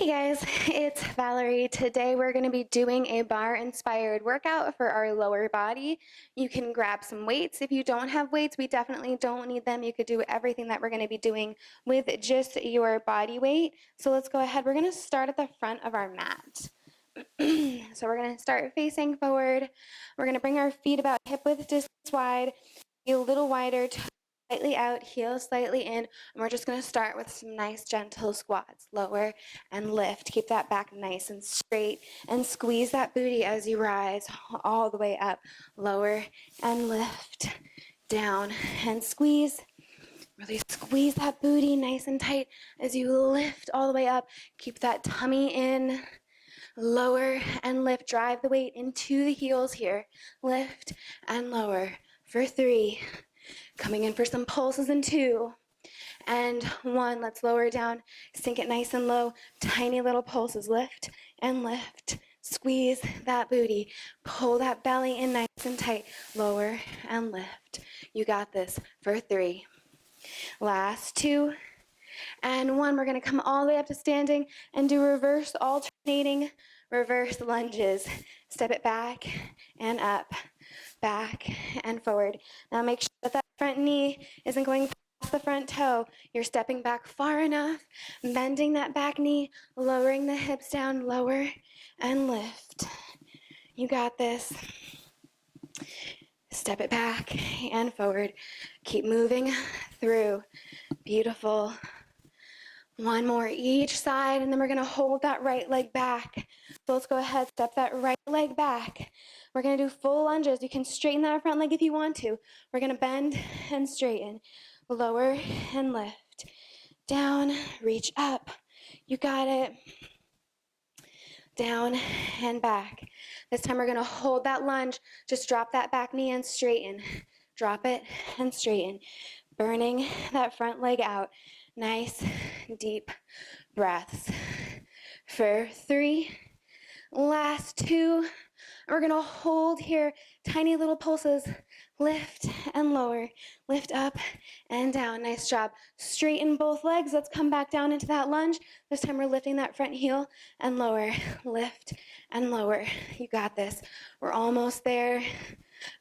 Hey guys, it's Valerie. Today we're going to be doing a barre inspired workout for our lower body. You can grab some weights. If you don't have weights, we definitely don't need them. You could do everything that we're going to be doing with just your body weight. So let's go ahead. We're going to start at the front of our mat. So we're going to start facing forward. We're going to bring our feet about hip width distance wide, a little wider, slightly out, heels slightly in, and we're just going to start with some nice gentle squats. Lower and lift. Keep that back nice and straight and squeeze that booty as you rise all the way up. Lower and lift. Down and squeeze. Really squeeze that booty nice and tight as you lift all the way up. Keep that tummy in. Lower and lift. Drive the weight into the heels here. Lift and lower for 3. Coming in for some pulses in 2 and 1. Let's lower it down. Sink it nice and low. Tiny little pulses. Lift and lift. Squeeze that booty. Pull that belly in nice and tight. Lower and lift. You got this for 3. Last 2 and 1. We're going to come all the way up to standing and do reverse alternating reverse lunges. Step it back and up, back and forward. Now make sure that that front knee isn't going past the front toe. You're stepping back far enough, bending that back knee, lowering the hips down, lower and lift. You got this. Step it back and forward. Keep moving through. Beautiful. 1 more each side, and then we're going to hold that right leg back. So let's go ahead, step that right leg back. We're going to do full lunges. You can straighten that front leg if you want to. We're going to bend and straighten. Lower and lift. Down, reach up. You got it. Down and back. This time we're going to hold that lunge. Just drop that back knee and straighten. Drop it and straighten. Burning that front leg out. Nice, deep breaths. For 3. Last 2. We're going to hold here. Tiny little pulses. Lift and lower. Lift up and down. Nice job. Straighten both legs. Let's come back down into that lunge. This time we're lifting that front heel and lower. Lift and lower. You got this. We're almost there.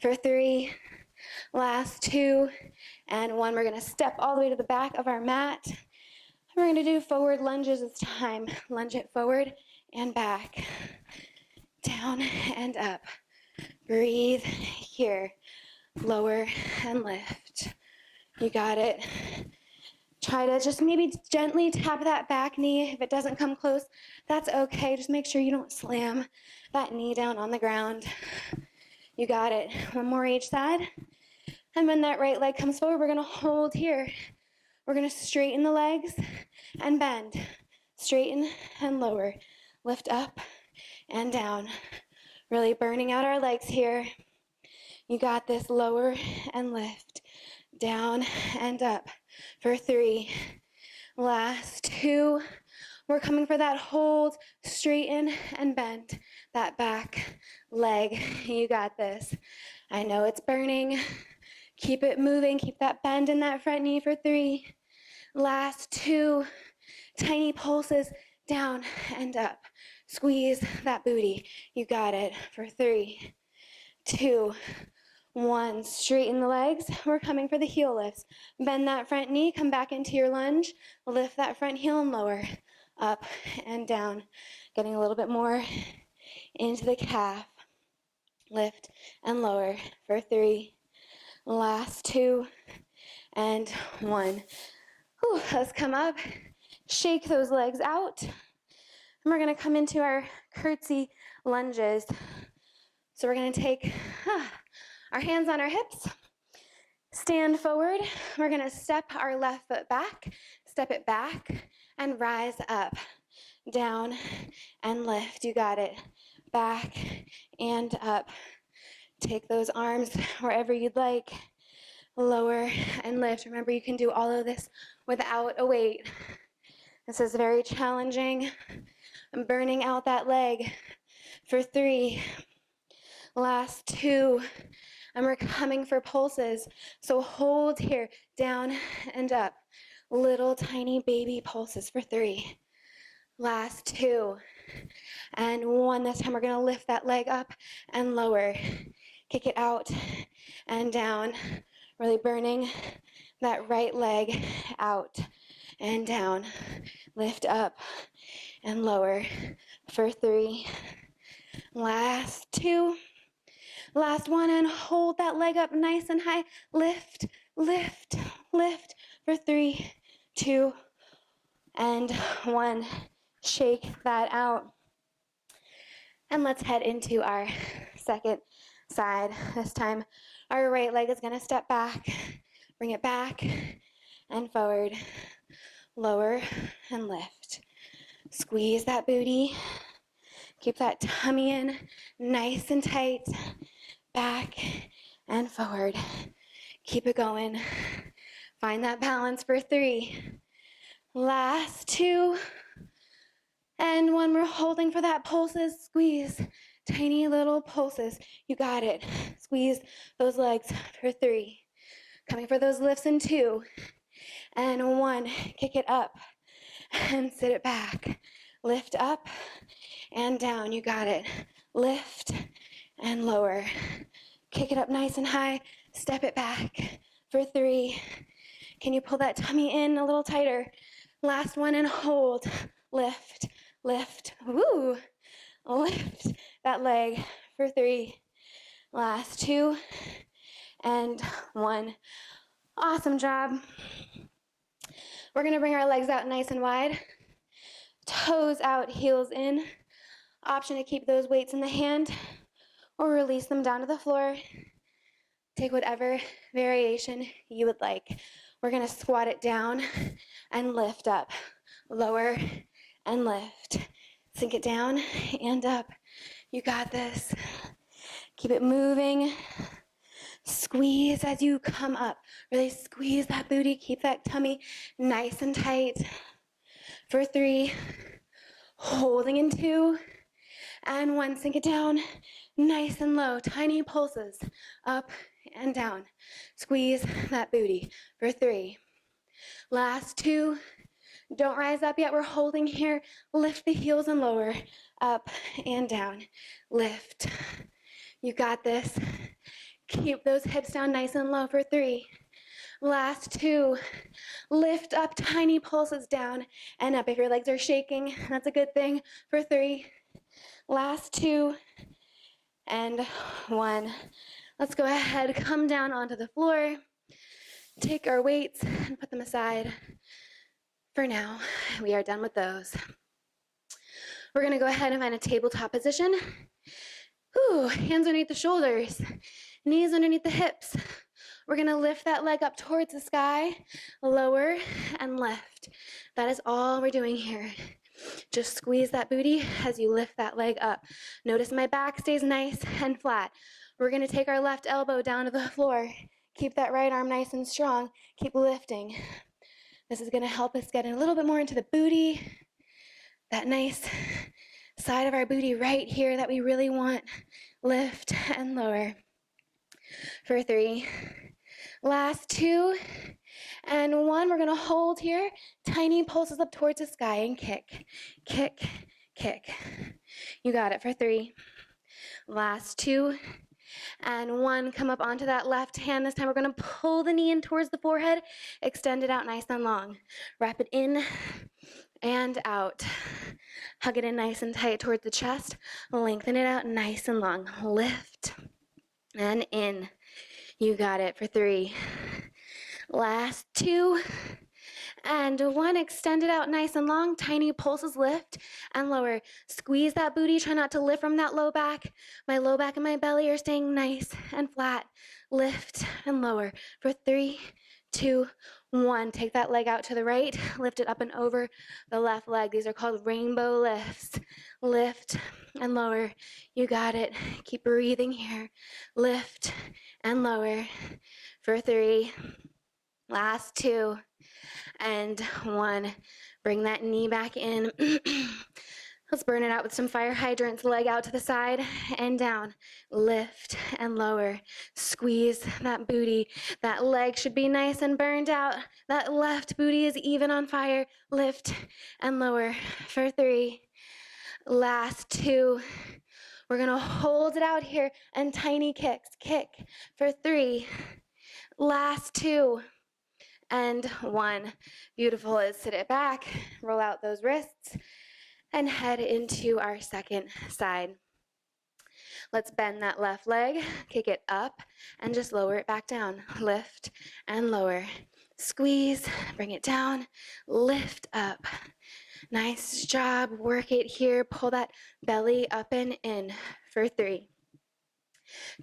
For 3. Last 2 and 1. We're going to step all the way to the back of our mat. We're going to do forward lunges this time. Lunge it forward and back. Down and up. Breathe here. Lower and lift. You got it. Try to just maybe gently tap that back knee. If it doesn't come close, that's okay. Just make sure you don't slam that knee down on the ground. You got it. 1 more each side. And when that right leg comes forward, we're going to hold here. We're going to straighten the legs and bend. Straighten and lower. Lift up and down. Really burning out our legs here. You got this. Lower and lift. Down and up. For 3. Last 2. We're coming for that hold. Straighten and bend that back leg. You got this. I know it's burning. Keep it moving. Keep that bend in that front knee for 3. Last 2. Tiny pulses down and up. Squeeze that booty. You got it for 3, 2, 1. Straighten the legs. We're coming for the heel lifts. Bend that front knee. Come back into your lunge. Lift that front heel and lower. Up and down. Getting a little bit more into the calf. Lift and lower for 3. Last 2 and 1. Whew, let's come up, shake those legs out, and we're going to come into our curtsy lunges. So we're going to take our hands on our hips, stand forward. We're going to step our left foot back, step it back, and rise up, down, and lift. You got it. Back and up. Take those arms wherever you'd like. Lower and lift. Remember, you can do all of this without a weight. This is very challenging. I'm burning out that leg for 3. Last 2. And we're coming for pulses. So hold here, down and up. Little tiny baby pulses for 3. Last 2. And 1. This time we're going to lift that leg up and lower. Kick it out and down. Really burning that right leg out and down. Lift up and lower for 3. Last 2. Last 1, and hold that leg up nice and high. Lift, lift, lift for 3, 2, and 1. Shake that out. And let's head into our second side. This time, our right leg is going to step back. Bring it back and forward. Lower and lift. Squeeze that booty. Keep that tummy in nice and tight. Back and forward. Keep it going. Find that balance for 3. Last 2. And 1, we're holding for that pulses. Squeeze. Tiny little pulses. You got it. Squeeze those legs for 3. Coming for those lifts in 2. And 1. Kick it up and sit it back. Lift up and down. You got it. Lift and lower. Kick it up nice and high. Step it back for 3. Can you pull that tummy in a little tighter? Last 1, and hold. Lift, lift. Woo! Lift that leg for 3. Last 2 and 1. Awesome job. We're going to bring our legs out nice and wide. Toes out, heels in. Option to keep those weights in the hand or release them down to the floor. Take whatever variation you would like. We're going to squat it down and lift up. Lower and lift. Sink it down and up. You got this. Keep it moving. Squeeze as you come up. Really squeeze that booty. Keep that tummy nice and tight. For 3. Holding in 2. And 1. Sink it down. Nice and low. Tiny pulses. Up and down. Squeeze that booty. For 3. Last 2. Don't rise up yet. We're holding here. Lift the heels and lower. Up and down. Lift. You got this. Keep those hips down nice and low for 3. Last 2. Lift up, tiny pulses down and up. If your legs are shaking, that's a good thing for 3. Last 2 and 1. Let's go ahead, come down onto the floor. Take our weights and put them aside. For now, we are done with those. We're going to go ahead and find a tabletop position. Ooh, hands underneath the shoulders, knees underneath the hips. We're going to lift that leg up towards the sky, lower and lift. That is all we're doing here. Just squeeze that booty as you lift that leg up. Notice my back stays nice and flat. We're going to take our left elbow down to the floor. Keep that right arm nice and strong. Keep lifting. This is going to help us get a little bit more into the booty, that nice side of our booty right here that we really want. Lift and lower. For 3. Last 2 and 1. We're going to hold here. Tiny pulses up towards the sky and kick, kick, kick. You got it for 3. Last 2 and 1. Come up onto that left hand. This time we're going to pull the knee in towards the forehead. Extend it out nice and long. Wrap it in and out. Hug it in nice and tight towards the chest. Lengthen it out nice and long. Lift and in. You got it for 3. Last 2 and 1. Extend it out nice and long. Tiny pulses, lift and lower. Squeeze that booty. Try not to lift from that low back. My low back and my belly are staying nice and flat. Lift and lower for 3, 2, 1. Take that leg out to the right. Lift it up and over the left leg. These are called rainbow lifts. Lift and lower. You got it. Keep breathing here. Lift and lower for 3. Last 2 and 1. Bring that knee back in. Let's burn it out with some fire hydrants. Leg out to the side and down. Lift and lower. Squeeze that booty. That leg should be nice and burned out. That left booty is even on fire. Lift and lower for 3. Last 2. We're going to hold it out here and tiny kicks. Kick for 3. Last 2. And 1. Beautiful. Let's sit it back. Roll out those wrists. And head into our second side. Let's bend that left leg, kick it up, and just lower it back down. Lift and lower. Squeeze, bring it down, lift up. Nice job, work it here. Pull that belly up and in for 3.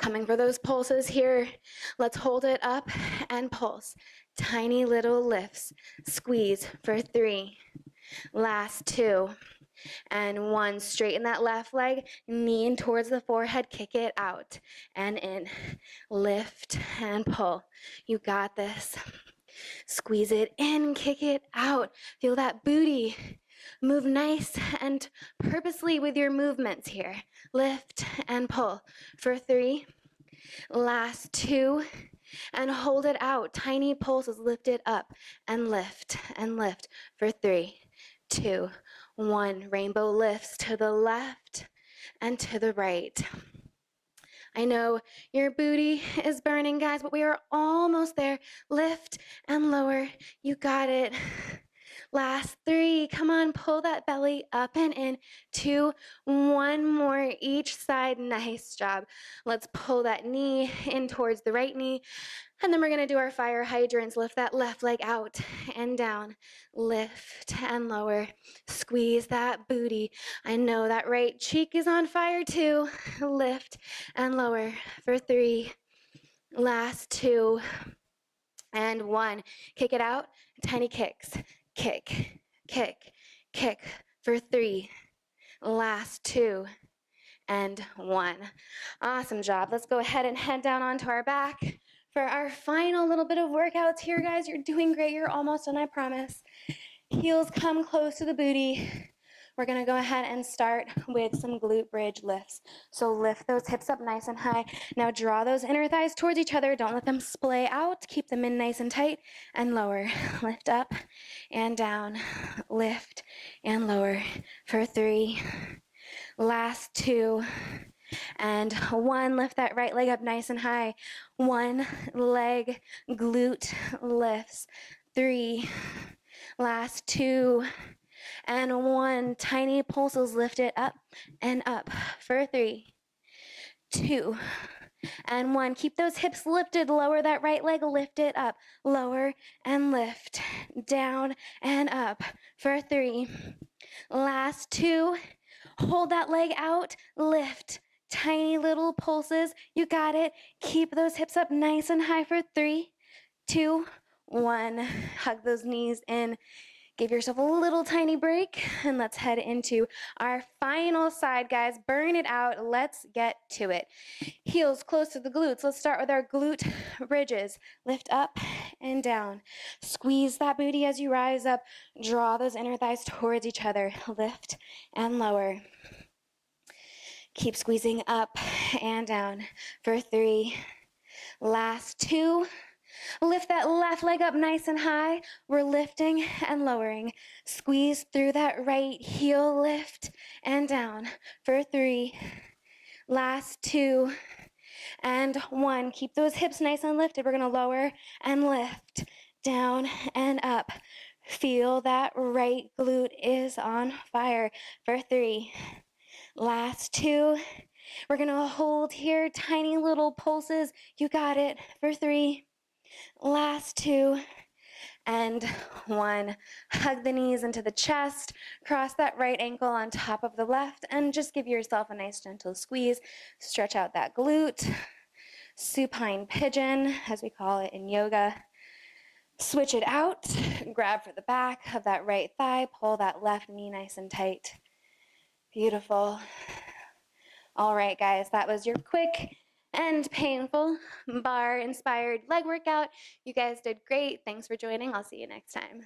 Coming for those pulses here. Let's hold it up and pulse. Tiny little lifts. Squeeze for 3. Last 2. And 1, straighten that left leg, knee in towards the forehead, kick it out and in. Lift and pull. You got this. Squeeze it in, kick it out. Feel that booty. Move nice and purposely with your movements here. Lift and pull for 3. Last 2. And hold it out. Tiny pulses, lift it up and lift for 3, 2, 1. Rainbow lifts to the left and to the right. I know your booty is burning, guys, but we are almost there. Lift and lower. You got it. Last 3. Come on, pull that belly up and in. 2, 1 more each side. Nice job. Let's pull that knee in towards the right knee. And then we're going to do our fire hydrants. Lift that left leg out and down. Lift and lower. Squeeze that booty. I know that right cheek is on fire too. Lift and lower for 3. Last 2. And 1. Kick it out. Tiny kicks. Kick, kick, kick for 3. Last 2. And 1. Awesome job. Let's go ahead and head down onto our back. For our final little bit of workouts here, guys, you're doing great. You're almost done, I promise. Heels come close to the booty. We're going to go ahead and start with some glute bridge lifts. So lift those hips up nice and high. Now draw those inner thighs towards each other. Don't let them splay out. Keep them in nice and tight and lower. Lift up and down. Lift and lower for 3. Last 2. And 1, lift that right leg up nice and high. 1 leg glute lifts. 3, last 2, and 1. Tiny pulses, lift it up and up for 3, 2, and 1. Keep those hips lifted, lower that right leg, lift it up, lower and lift, down and up for 3. Last 2, hold that leg out, lift. Tiny little pulses. You got it. Keep those hips up nice and high for 3, 2, 1. Hug those knees in. Give yourself a little tiny break. And let's head into our final side, guys. Burn it out. Let's get to it. Heels close to the glutes. Let's start with our glute bridges. Lift up and down. Squeeze that booty as you rise up. Draw those inner thighs towards each other. Lift and lower. Keep squeezing up and down for 3. Last 2. Lift that left leg up nice and high. We're lifting and lowering. Squeeze through that right heel, lift and down for 3. Last 2. And 1. Keep those hips nice and lifted. We're going to lower and lift, down and up. Feel that right glute is on fire for 3. Last 2. We're going to hold here, tiny little pulses. You got it for 3. Last 2. And 1. Hug the knees into the chest. Cross that right ankle on top of the left and just give yourself a nice gentle squeeze. Stretch out that glute. Supine pigeon, as we call it in yoga. Switch it out. Grab for the back of that right thigh. Pull that left knee nice and tight. Beautiful. All right, guys, that was your quick and painful barre inspired leg workout. You guys did great. Thanks for joining. I'll see you next time.